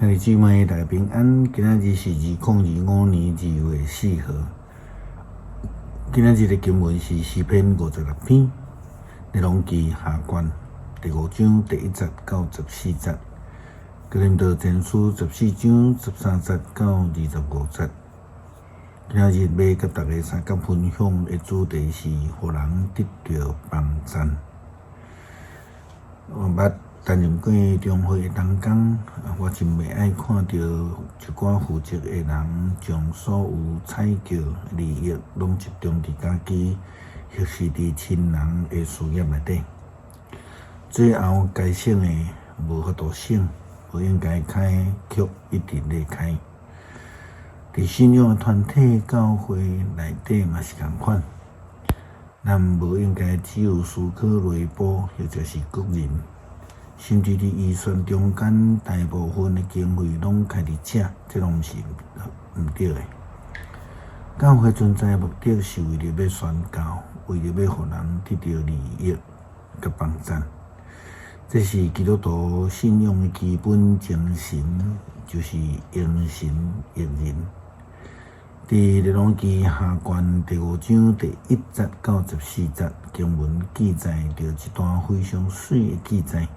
兄弟姊妹，大家平安。今仔日是2025年2月4号。今仔日的经文是诗篇56篇，内容记下卷第5章第1节到14节，哥林多前书14章13节到25节。今仔日要甲大家三角分享的主题是互人得到帮赞。担任过中会同工，我真袂爱看到一寡负责的人将所有采购利益拢集中伫家己，或是伫亲人的事业内底。最后该省的无法度省，不应该开却一直咧开。伫信仰的团体、教会内底嘛是共款，咱无应该只有思考内部，或者是个人。甚至伫预算中间，大部分的经费拢开伫遮，这拢是毋对的。教会存在的目的是为了要宣教，为了要互人得到利益甲帮赞。这是基督徒信仰的基本精神，就是应神益人。伫列王记下卷第5章第1节到14节，经文记载着一段非常水的记载。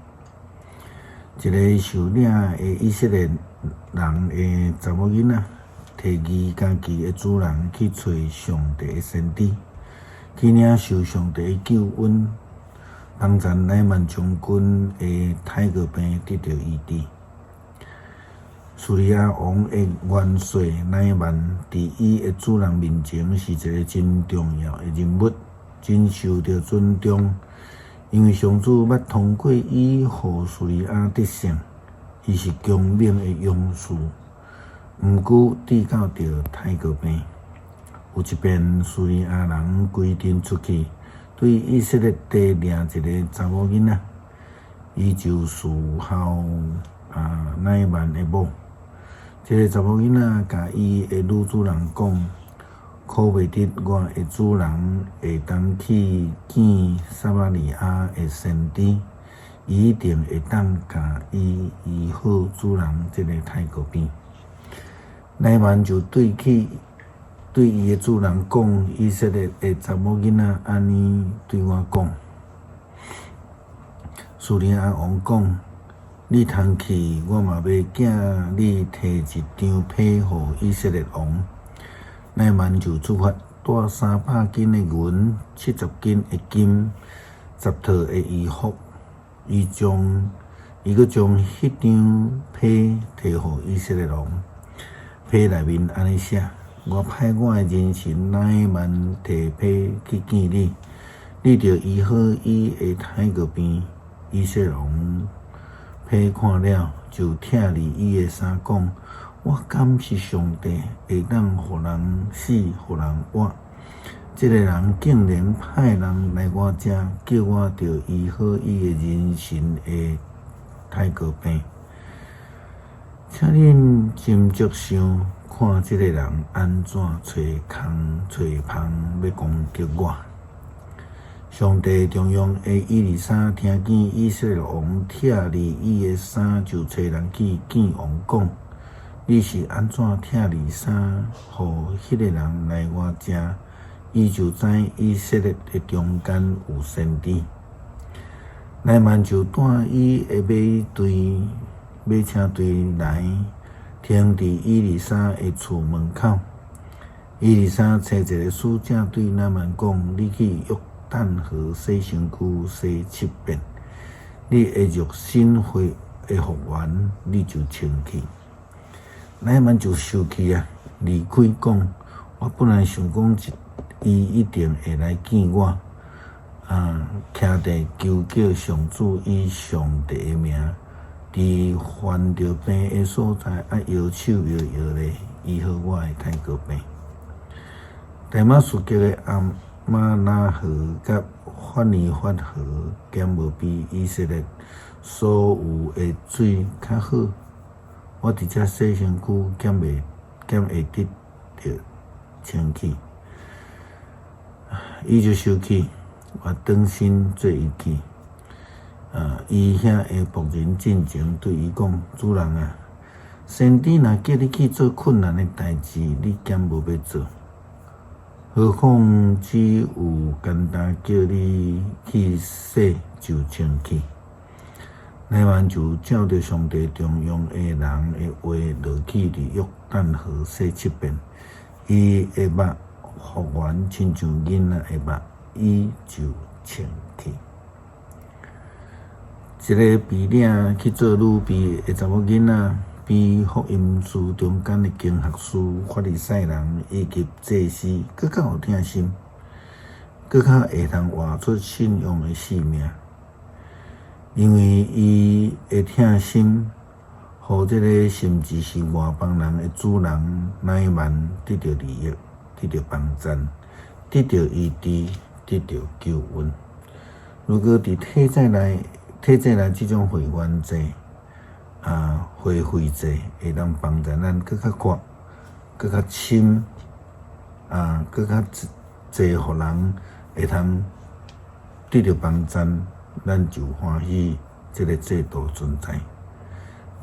一个受领的以色列人的查某囡仔，提议家己的主人去找上帝的先知，去领受上帝的救恩，帮助乃曼将军的太过病得到医治。叙利亚王的元帅乃曼伫伊的主人面前是一个真重要的人物，真受到尊重。因为上主捌通过伊，互叙利亚得胜，伊是强猛的勇士。毋久治到着太过病，有一遍叙利亚人规定出去，对以色列地掠一个查某囡仔，伊就侍候乃曼的某。这个查某囡仔甲伊的女主人讲，可袂得我的主人会当去见撒玛利亚的先知，伊一定会当甲伊医好主人这个太过病。乃曼就对伊的主人讲，以色列的查某囡仔安尼对我讲。叙利亚王讲，你通去，我嘛要请你摕一张被互以色列王。乃曼就出发，带300斤的银、70斤的金、10套的衣服。伊阁将迄张被摕互以色列王。被内面安尼写：我派我的人臣乃曼摕被去见你，你着医好伊的太过病。以色列王被看了，就疼离伊的衫讲。我感谢上帝，会当互人死，互人活。这个人竟然派人来我这，叫我着医好伊的人神的太过病。请恁斟酌想，看这个人安怎找空找芳要攻击我。上帝中央的以利沙听见以色列王疼离伊的衫，就找人去见王讲。你是安怎疼离衫，互迄个人来我这？伊就知以色列的中间有先知。乃曼就带伊的马车队来，停伫以利沙的厝门口。以利沙找一个使者对乃曼讲：你去约旦河洗身躯洗7遍，你的肉身会复原，你就清气。乃曼就生气啊，离开讲，我本来想讲伊一定会来见我，徛地求叫上主以上帝的名，伫患着病的所在，摇手摇咧，医好我的太过病。大马士革的阿玛那河甲法尼法河，兼无比以色列所有的水较好。我伫遮洗身躯，兼会得着清气。伊就生气，我转身做伊去。伊遐的仆人进前对伊讲：主人啊，先知若叫你去做困难的代志，你兼无要做，何况只有简单叫你去洗就清去。乃曼就照着上帝中用的人的话落去伫约旦河洗7遍，伊的目复原亲像囡仔的目，伊就清去。一个比领去做女婢的查某囡仔，比福音书中间的经学士、法利赛人以及祭司更较有疼心，更较会通活出信仰的性命。因为伊会疼心，互这个甚至是外邦人的主人乃曼得到利益，得到帮赞，得到医治，得到救恩。如果伫体制内这种会员制、会费制会当帮助咱更较广、更较深、更较济，互人会通得到帮赞。咱就欢喜这个制度存在，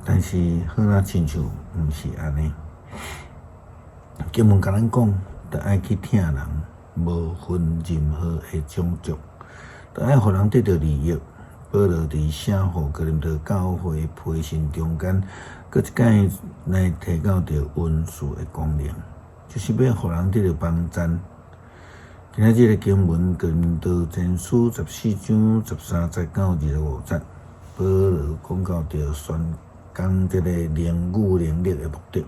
但是好若亲像毋是安尼。经文甲咱讲，着爱去疼人，无分任何的种族，着爱互人得到利益。保罗伫写互哥林多教会培训中间，搁一摆来提到着文字的功能，就是要互人得到帮赞。今仔日的经文，哥林多前书14章13节到25节，保罗讲到着宣讲这个灵语能力的目的，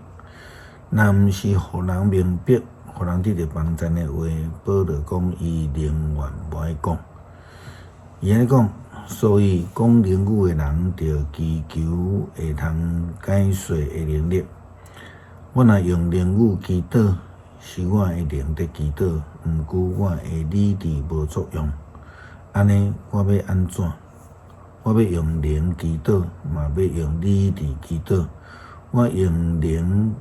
若毋是互人明白、互人得到帮赞的话，保罗讲伊宁愿无爱讲。伊安尼讲，所以讲灵语的人着祈求会通解说的能力。我若用灵语祈祷，是我的灵在祈祷，毋过我的理智无作用。安尼我要安怎？我要用灵祈祷，嘛要用理智祈祷。我用灵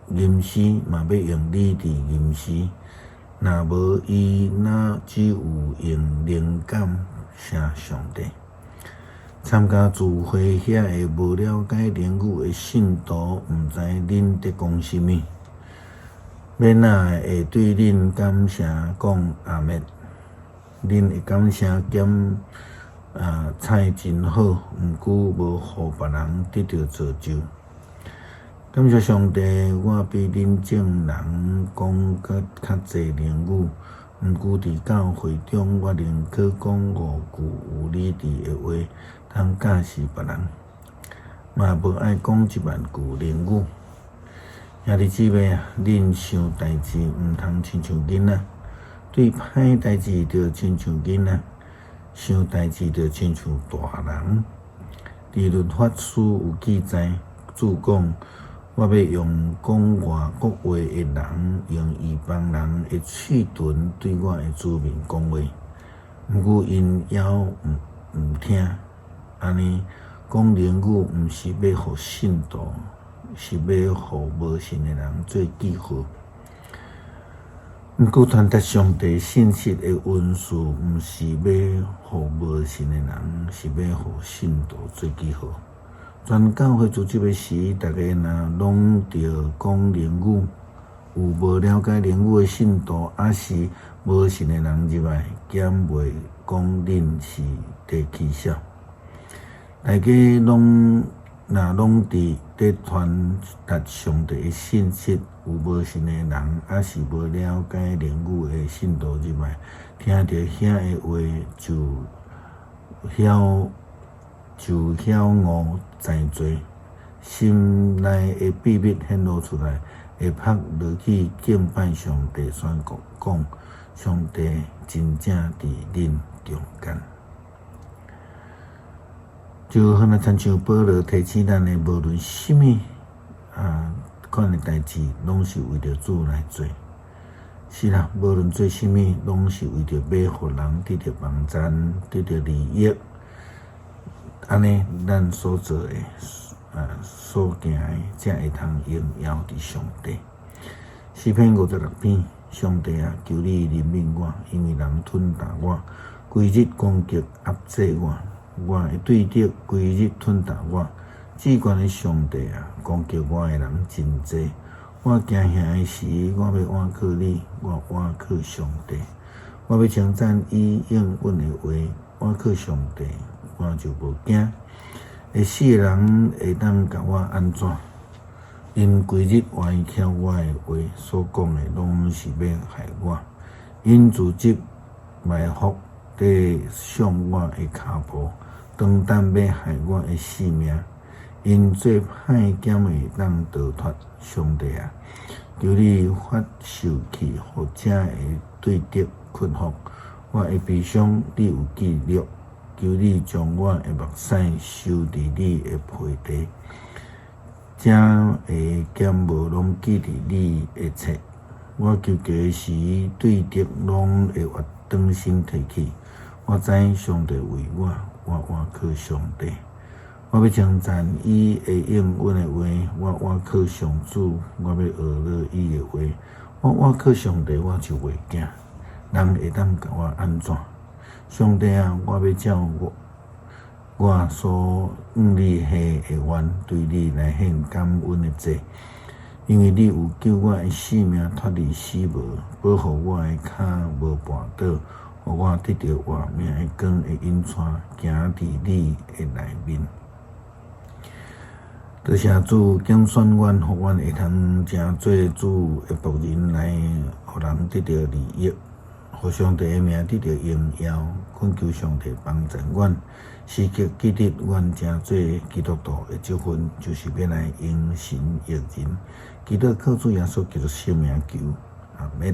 吟诗，嘛要用理智吟诗。若无伊，那只有用灵感写上帝。参加聚会遐个无了解灵语的信徒，毋知恁伫讲啥物。免会对恁感谢讲阿们，恁会感谢兼菜真好，毋过无互别人得到造就。感谢上帝，我比恁众人讲较济灵语，毋过伫教会中，我宁可讲5句有理智的话，通教示别人，嘛无爱讲1万句灵语。兄弟姊妹啊，恁想代志毋通亲像囡仔，对歹代志着亲像囡仔，想代志着亲像大人。伫律法书有记载，主讲：我要用讲外国话的人，用异邦人的喙唇对我的子民讲话。毋过因犹毋听，安尼讲灵语毋是要互信徒。是要互无信的人做记号，毋过传达上帝信息的文字，毋是要互无信的人，是要互信徒做记号。全教会组织的时，大家若拢着讲灵语，有无了解灵语的信徒，还是无信的人入来，减袂讲恁是地起笑。大家若拢伫传达上帝的信息，有无信的人，还是无了解灵语的信徒入来，听着遐的话就晓误知罪，心内的秘密显露出来，会拍落去敬拜上帝，宣告讲上帝真正伫恁中间。就好像亲像保罗提醒咱的，无论什么款的代志，拢是为着主来做。是啦，无论做什么，拢是为着要互人得到帮赞，得到利益。安尼，咱所做的所行的，才会通荣耀伫上帝。诗篇56篇，上帝啊，求你怜悯我，因为人吞踏我，规日攻击压制我。我会对敌规日吞踏我，至高的上帝啊，攻击我的人真济。我惊吓的时，我要倚靠你，我倚靠上帝。我要称赞伊应允的话，倚靠上帝，我就无惊。会死的人会当甲我安怎？因规日歪巧我的话，所讲的拢是要害我。因自责埋伏，伫上我的骹步，当担要害我的性命。因做歹减会当逃脱，上帝啊，求你发受气，或者会对敌屈服。我的悲伤你有记录，求你将我的目屎收伫你的皮地，才会减无拢记伫你的册。我求救时，对敌拢会活转身提起。我知上帝为我倚靠上帝。我要称赞伊会应允的话，我倚靠上主，我要学了伊的话。我倚靠上帝，我就袂惊。人会当甲我安怎？上帝啊，我要照我所你下的愿，对你来献感恩的祭。因为你有救我的性命脱离死亡，保护我的脚无绊倒，互我得到活命的光会引带，行伫你的内面。多谢主拣选阮，互阮会通成做主的仆人来，互人得到利益，互上帝的名得到荣耀。恳求上帝帮助阮，时刻记得阮成做基督徒的职分，就是要来因神益人。基督靠主耶稣基督圣名求，阿们。